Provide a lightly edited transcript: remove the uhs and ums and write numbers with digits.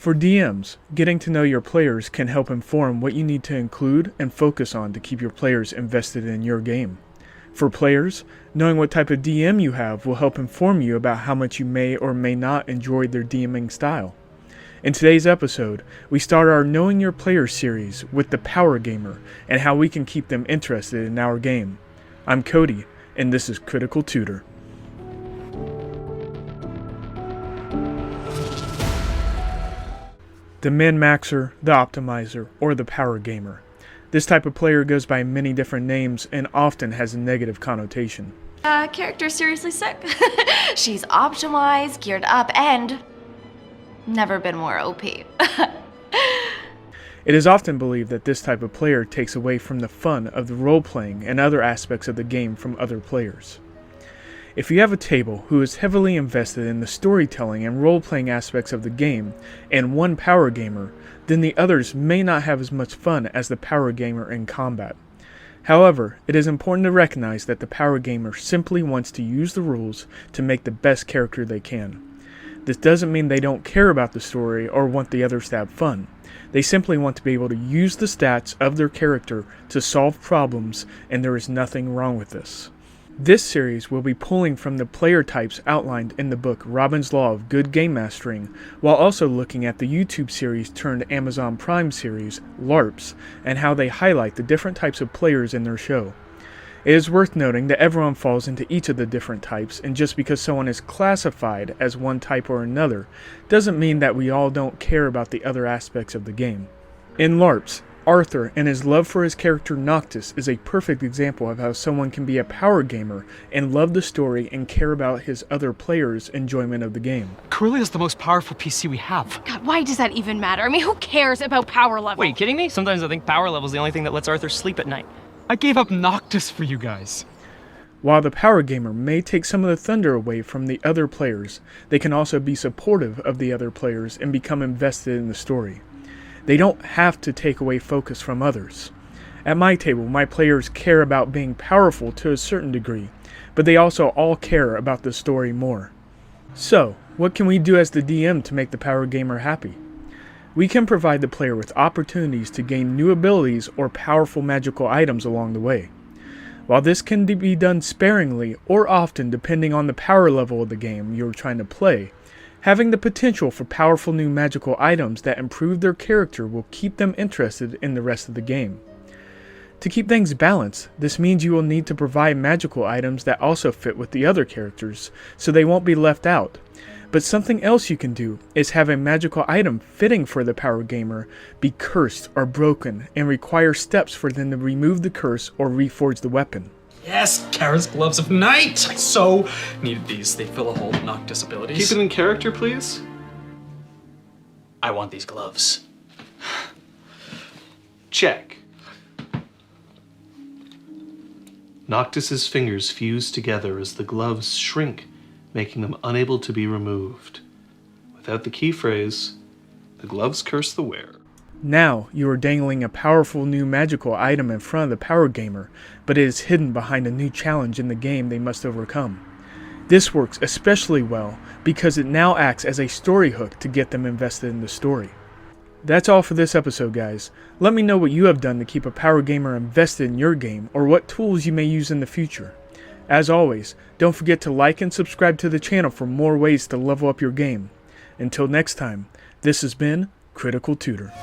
For DMs, getting to know your players can help inform what you need to include and focus on to keep your players invested in your game. For players, knowing what type of DM you have will help inform you about how much you may or may not enjoy their DMing style. In today's episode, we start our Knowing Your Players series with the Power Gamer and how we can keep them interested in our game. I'm Cody, and this is Critical Tutor. The min-maxer, the optimizer, or the power gamer. This type of player goes by many different names and often has a negative connotation. Character's seriously sick. She's optimized, geared up, and never been more OP. It is often believed that this type of player takes away from the fun of the role-playing and other aspects of the game from other players. If you have a table who is heavily invested in the storytelling and role-playing aspects of the game, and one power gamer, then the others may not have as much fun as the power gamer in combat. However, it is important to recognize that the power gamer simply wants to use the rules to make the best character they can. This doesn't mean they don't care about the story or want the others to have fun. They simply want to be able to use the stats of their character to solve problems, and there is nothing wrong with this. This series will be pulling from the player types outlined in the book Robin's Law of Good Game Mastering, while also looking at the YouTube series turned Amazon Prime series, LARPs, and how they highlight the different types of players in their show. It is worth noting that everyone falls into each of the different types, and just because someone is classified as one type or another, doesn't mean that we all don't care about the other aspects of the game. In LARPs, Arthur and his love for his character Noctis is a perfect example of how someone can be a power gamer and love the story and care about his other players' enjoyment of the game. Corellia's the most powerful PC we have. God, why does that even matter? I mean, who cares about power level? Wait, you kidding me? Sometimes I think power level's the only thing that lets Arthur sleep at night. I gave up Noctis for you guys. While the power gamer may take some of the thunder away from the other players, they can also be supportive of the other players and become invested in the story. They don't have to take away focus from others. At my table, my players care about being powerful to a certain degree, but they also all care about the story more. So, what can we do as the DM to make the power gamer happy? We can provide the player with opportunities to gain new abilities or powerful magical items along the way. While this can be done sparingly or often depending on the power level of the game you're trying to play, having the potential for powerful new magical items that improve their character will keep them interested in the rest of the game. To keep things balanced, this means you will need to provide magical items that also fit with the other characters, so they won't be left out. But something else you can do is have a magical item fitting for the power gamer be cursed or broken and require steps for them to remove the curse or reforge the weapon. Yes, Kara's Gloves of Night! I so needed these. They fill a hole with Noctis abilities. Keep it in character, please. I want these gloves. Check. Noctis's fingers fuse together as the gloves shrink, making them unable to be removed. Without the key phrase, the gloves curse the wearer. Now, you are dangling a powerful new magical item in front of the power gamer, but it is hidden behind a new challenge in the game they must overcome. This works especially well because it now acts as a story hook to get them invested in the story. That's all for this episode, guys. Let me know what you have done to keep a power gamer invested in your game, or what tools you may use in the future. As always, don't forget to like and subscribe to the channel for more ways to level up your game. Until next time, this has been Critical Tutor.